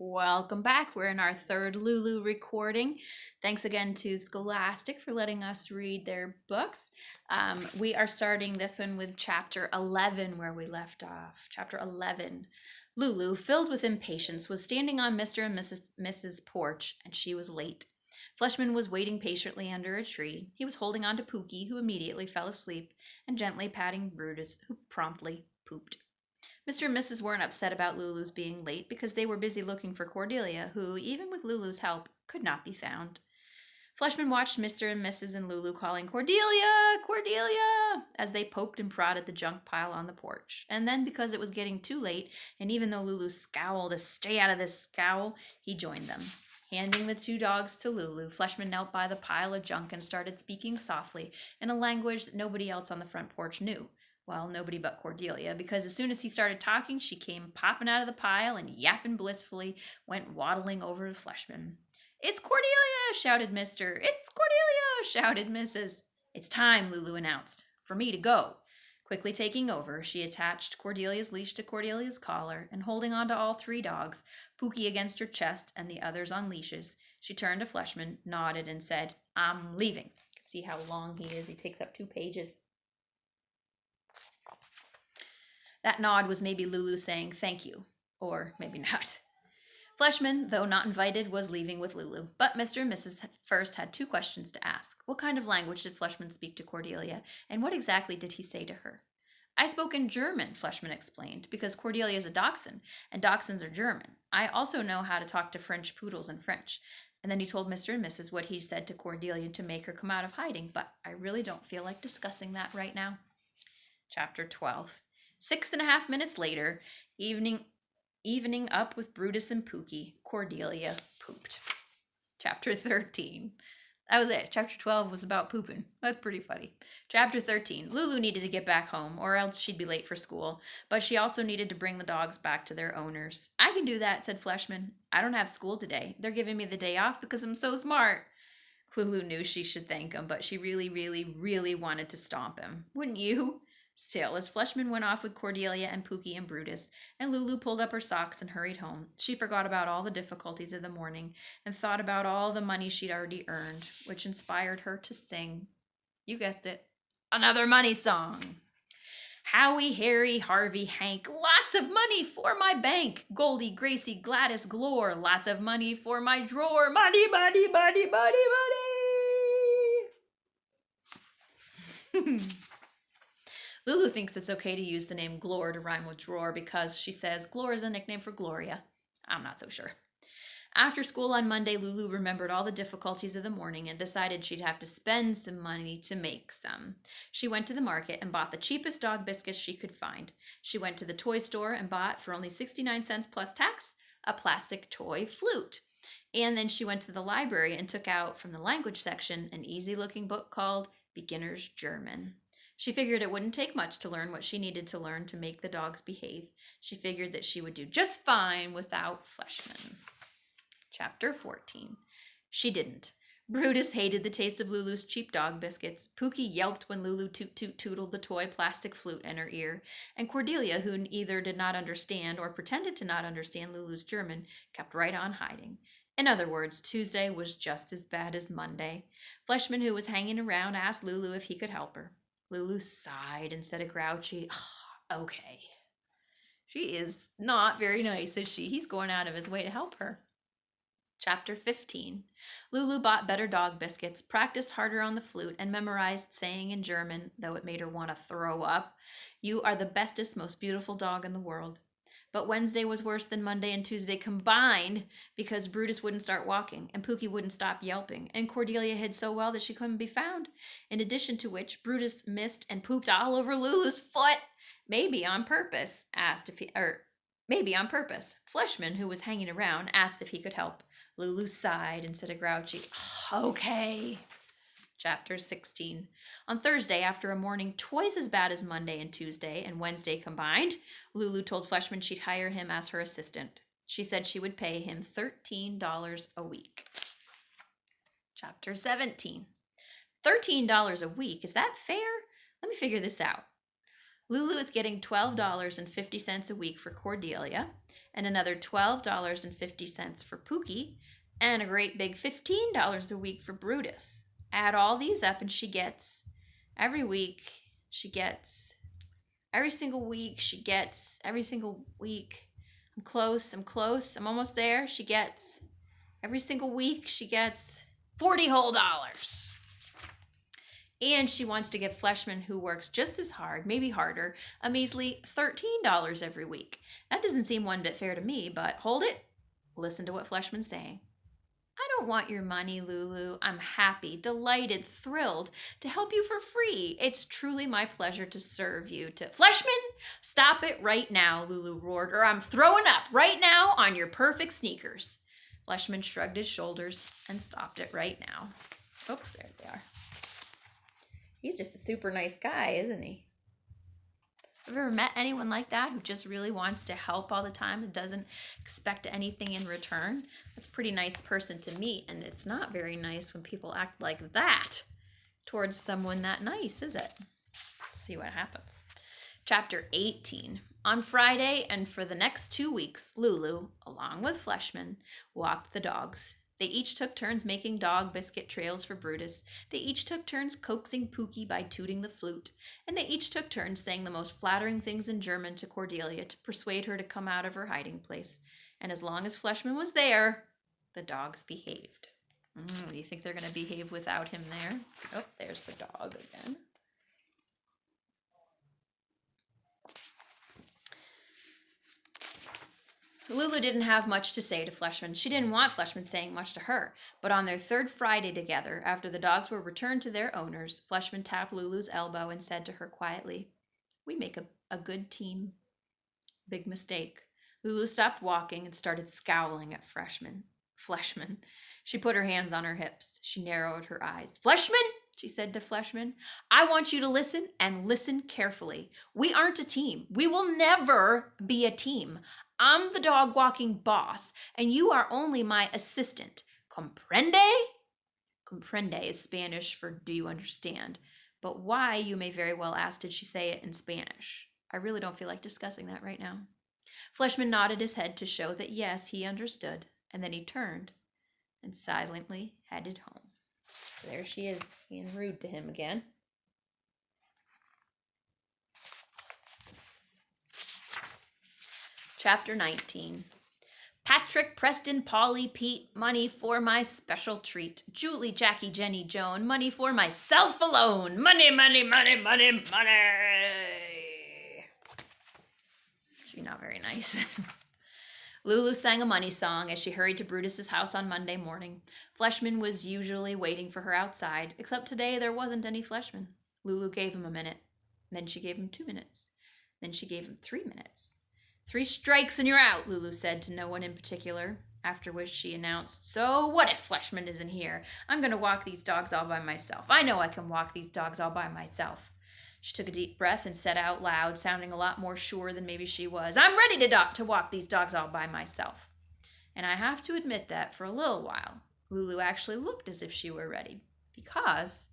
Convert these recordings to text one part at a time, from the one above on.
Welcome back. We're in our third Lulu recording. Thanks again to Scholastic for letting us read their books. We are starting this one with chapter 11, where we left off. Chapter 11. Lulu, filled with impatience, was standing on Mr. and Mrs. porch, and she was late. Fleshman was waiting patiently under a tree. He was holding on to Pookie, who immediately fell asleep, and gently patting Brutus, who promptly pooped. Mr. and Mrs. weren't upset about Lulu's being late because they were busy looking for Cordelia, who, even with Lulu's help, could not be found. Fleshman watched Mr. and Mrs. and Lulu calling, "Cordelia! Cordelia!" as they poked and prodded the junk pile on the porch. And then, because it was getting too late, and even though Lulu scowled to stay out of this scowl, he joined them. Handing the two dogs to Lulu, Fleshman knelt by the pile of junk and started speaking softly in a language that nobody else on the front porch knew. Well, nobody but Cordelia, because as soon as he started talking, she came popping out of the pile and yapping blissfully, went waddling over to Fleshman. "It's Cordelia!" shouted Mr. "It's Cordelia!" shouted Mrs. "It's time," Lulu announced, "for me to go." Quickly taking over, she attached Cordelia's leash to Cordelia's collar, and holding on to all three dogs, Pookie against her chest and the others on leashes, she turned to Fleshman, nodded, and said, "I'm leaving." You can see how long he is. He takes up 2 pages. That nod was maybe Lulu saying thank you, or maybe not. Fleshman, though not invited, was leaving with Lulu, but Mr. and Mrs. first had 2 questions to ask. What kind of language did Fleshman speak to Cordelia, and what exactly did he say to her? "I spoke in German," Fleshman explained, "because Cordelia is a dachshund, and dachshunds are German. I also know how to talk to French poodles in French." And then he told Mr. and Mrs. what he said to Cordelia to make her come out of hiding, but I really don't feel like discussing that right now. Chapter 12. 6.5 minutes later, evening up with Brutus and Pookie, Cordelia pooped. Chapter 13. That was it. Chapter 12 was about pooping. That's pretty funny. Chapter 13. Lulu needed to get back home, or else she'd be late for school, but she also needed to bring the dogs back to their owners. "I can do that," said Fleshman. "I don't have school today. They're giving me the day off because I'm so smart." Lulu knew she should thank him, but she really, really, really wanted to stomp him. Wouldn't you? Still, as Fleshman went off with Cordelia and Pookie and Brutus, and Lulu pulled up her socks and hurried home, she forgot about all the difficulties of the morning and thought about all the money she'd already earned, which inspired her to sing. You guessed it, another money song. "Howie, Harry, Harvey, Hank, lots of money for my bank. Goldie, Gracie, Gladys, Glore, lots of money for my drawer. Money, money, money, money, money." Lulu thinks it's okay to use the name Glore to rhyme with drawer because she says Glore is a nickname for Gloria. I'm not so sure. After school on Monday, Lulu remembered all the difficulties of the morning and decided she'd have to spend some money to make some. She went to the market and bought the cheapest dog biscuits she could find. She went to the toy store and bought, for only 69 cents plus tax, a plastic toy flute. And then she went to the library and took out from the language section an easy-looking book called Beginner's German. She figured it wouldn't take much to learn what she needed to learn to make the dogs behave. She figured that she would do just fine without Fleshman. Chapter 14. She didn't. Brutus hated the taste of Lulu's cheap dog biscuits. Pookie yelped when Lulu toot-toot-tootled the toy plastic flute in her ear. And Cordelia, who either did not understand or pretended to not understand Lulu's German, kept right on hiding. In other words, Tuesday was just as bad as Monday. Fleshman, who was hanging around, asked Lulu if he could help her. Lulu sighed and said a grouchy, "Okay." She is not very nice, is she? He's going out of his way to help her. Chapter 15. Lulu bought better dog biscuits, practiced harder on the flute, and memorized saying in German, though it made her want to throw up, "You are the bestest, most beautiful dog in the world." But Wednesday was worse than Monday and Tuesday combined because Brutus wouldn't start walking and Pookie wouldn't stop yelping and Cordelia hid so well that she couldn't be found. In addition to which, Brutus missed and pooped all over Lulu's foot, maybe on purpose. Maybe on purpose. Fleshman, who was hanging around, asked if he could help. Lulu sighed and said a grouchy, "Okay." Chapter 16. On Thursday, after a morning twice as bad as Monday and Tuesday and Wednesday combined, Lulu told Fleshman she'd hire him as her assistant. She said she would pay him $13 a week. Chapter 17. $13 a week? Is that fair? Let me figure this out. Lulu is getting $12.50 a week for Cordelia, and another $12.50 for Pookie, and a great big $15 a week for Brutus. Add all these up, and every single week. I'm close, I'm almost there. Every single week, she gets $40 whole. And she wants to give Fleshman, who works just as hard, maybe harder, a measly $13 every week. That doesn't seem one bit fair to me, but hold it. Listen to what Fleshman's saying. I don't want your money, Lulu. I'm happy, delighted, thrilled to help you for free. It's truly my pleasure to serve you. Fleshman, stop it right now, Lulu roared, or I'm throwing up right now on your perfect sneakers. Fleshman shrugged his shoulders and stopped it right now. Oops, there they are. He's just a super nice guy, isn't he? Have you ever met anyone like that who just really wants to help all the time and doesn't expect anything in return? That's a pretty nice person to meet, and it's not very nice when people act like that towards someone that nice, is it? Let's see what happens. Chapter 18. On Friday and for the next 2 weeks, Lulu, along with Fleshman, walked the dogs. They each took turns making dog biscuit trails for Brutus. They each took turns coaxing Pookie by tooting the flute. And they each took turns saying the most flattering things in German to Cordelia to persuade her to come out of her hiding place. And as long as Fleshman was there, the dogs behaved. Do you think they're going to behave without him there? Oh, there's the dog again. Lulu didn't have much to say to Fleshman. She didn't want Fleshman saying much to her. But on their third Friday together, after the dogs were returned to their owners, Fleshman tapped Lulu's elbow and said to her quietly, "We make a good team." Big mistake. Lulu stopped walking and started scowling at Fleshman. She put her hands on her hips. She narrowed her eyes. "Fleshman," she said to Fleshman, "I want you to listen and listen carefully. We aren't a team. We will never be a team. I'm the dog walking boss, and you are only my assistant. Comprende?" Comprende is Spanish for do you understand? But why, you may very well ask, did she say it in Spanish? I really don't feel like discussing that right now. Fleshman nodded his head to show that yes, he understood, and then he turned and silently headed home. So there she is, being rude to him again. Chapter 19. Patrick, Preston, Polly, Pete, money for my special treat. Julie, Jackie, Jenny, Joan, money for myself alone. Money, money, money, money, money. She's not very nice. Lulu sang a money song as she hurried to Brutus's house on Monday morning. Fleshman was usually waiting for her outside, except today there wasn't any Fleshman. Lulu gave him a minute. Then she gave him 2 minutes. Then she gave him 3 minutes. 3 strikes and you're out, Lulu said to no one in particular, after which she announced, "So what if Fleshman isn't here? I'm going to walk these dogs all by myself. I know I can walk these dogs all by myself." She took a deep breath and said out loud, sounding a lot more sure than maybe she was, "I'm ready to walk these dogs all by myself." And I have to admit that for a little while, Lulu actually looked as if she were ready, because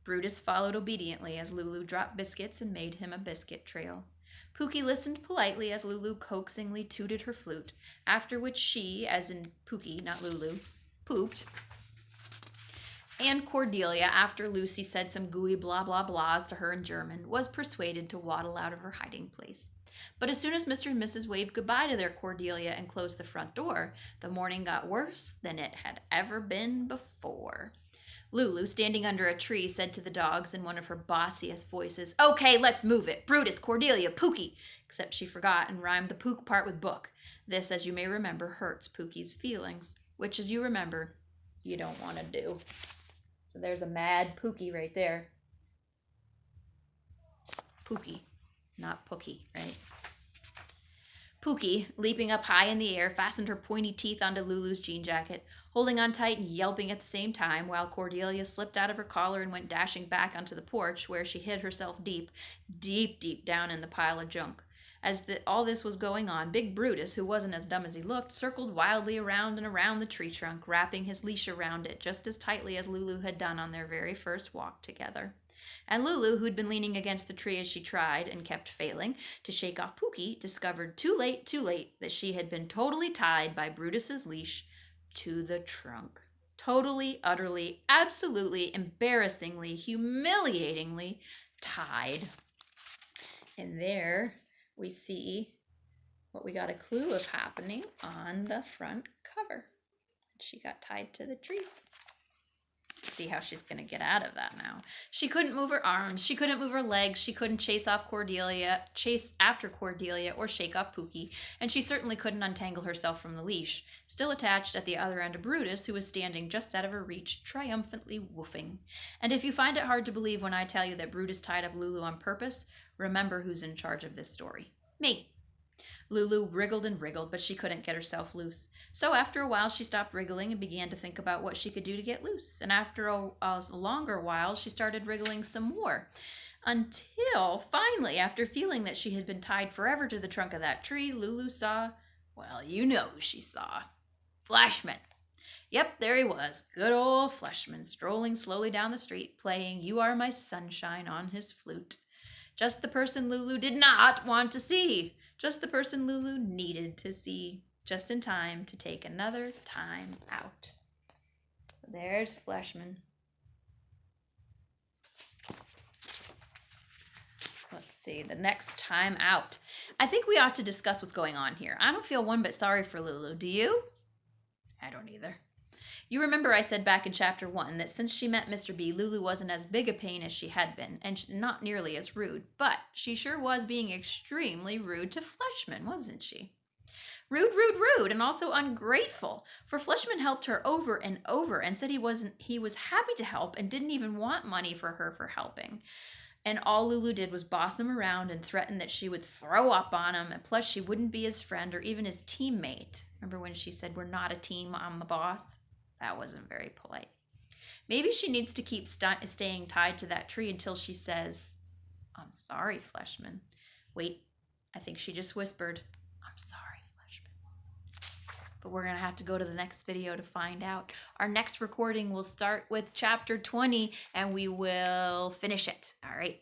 Brutus followed obediently as Lulu dropped biscuits and made him a biscuit trail. Pookie listened politely as Lulu coaxingly tooted her flute, after which she, as in Pookie, not Lulu, pooped. And Cordelia, after Lucy said some gooey blah blah blahs to her in German, was persuaded to waddle out of her hiding place. But as soon as Mr. and Mrs. waved goodbye to their Cordelia and closed the front door, the morning got worse than it had ever been before. Lulu, standing under a tree, said to the dogs in one of her bossiest voices, "Okay, let's move it. Brutus, Cordelia, Pookie." Except she forgot and rhymed the pook part with book. This, as you may remember, hurts Pookie's feelings, which, as you remember, you don't want to do. So there's a mad Pookie right there. Pookie, not Pookie, right? Pookie, leaping up high in the air, fastened her pointy teeth onto Lulu's jean jacket, holding on tight and yelping at the same time, while Cordelia slipped out of her collar and went dashing back onto the porch, where she hid herself deep, deep, deep down in the pile of junk. As all this was going on, Big Brutus, who wasn't as dumb as he looked, circled wildly around and around the tree trunk, wrapping his leash around it just as tightly as Lulu had done on their very first walk together. And Lulu, who'd been leaning against the tree as she tried and kept failing to shake off Pookie, discovered too late, that she had been totally tied by Brutus's leash to the trunk. Totally, utterly, absolutely, embarrassingly, humiliatingly tied. And there we see what we got a clue of happening on the front cover. She got tied to the tree. See how she's going to get out of that now. She couldn't move her arms. She couldn't move her legs. She couldn't chase after Cordelia, or shake off Pookie. And she certainly couldn't untangle herself from the leash, still attached at the other end of Brutus, who was standing just out of her reach, triumphantly woofing. And if you find it hard to believe when I tell you that Brutus tied up Lulu on purpose, remember who's in charge of this story. Me. Lulu wriggled and wriggled, but she couldn't get herself loose. So after a while, she stopped wriggling and began to think about what she could do to get loose. And after a longer while, she started wriggling some more. Until, finally, after feeling that she had been tied forever to the trunk of that tree, Lulu saw, well, you know who she saw. Flashman. Yep, there he was, good old Fleshman, strolling slowly down the street, playing You Are My Sunshine on his flute. Just the person Lulu did not want to see. Just the person Lulu needed to see, just in time to take another time out. There's Fleshman. Let's see, the next time out. I think we ought to discuss what's going on here. I don't feel one bit sorry for Lulu. Do you? I don't either. You remember I said back in chapter 1 that since she met Mr. B, Lulu wasn't as big a pain as she had been, and not nearly as rude, but she sure was being extremely rude to Fleshman, wasn't she? Rude, and also ungrateful, for Fleshman helped her over and over and said he was happy to help and didn't even want money for her for helping. And all Lulu did was boss him around and threaten that she would throw up on him, and plus she wouldn't be his friend or even his teammate. Remember when she said, "We're not a team, I'm the boss"? That wasn't very polite. Maybe she needs to keep staying tied to that tree until she says, "I'm sorry, Fleshman." Wait, I think she just whispered, "I'm sorry, Fleshman." But we're going to have to go to the next video to find out. Our next recording will start with chapter 20 and we will finish it. All right.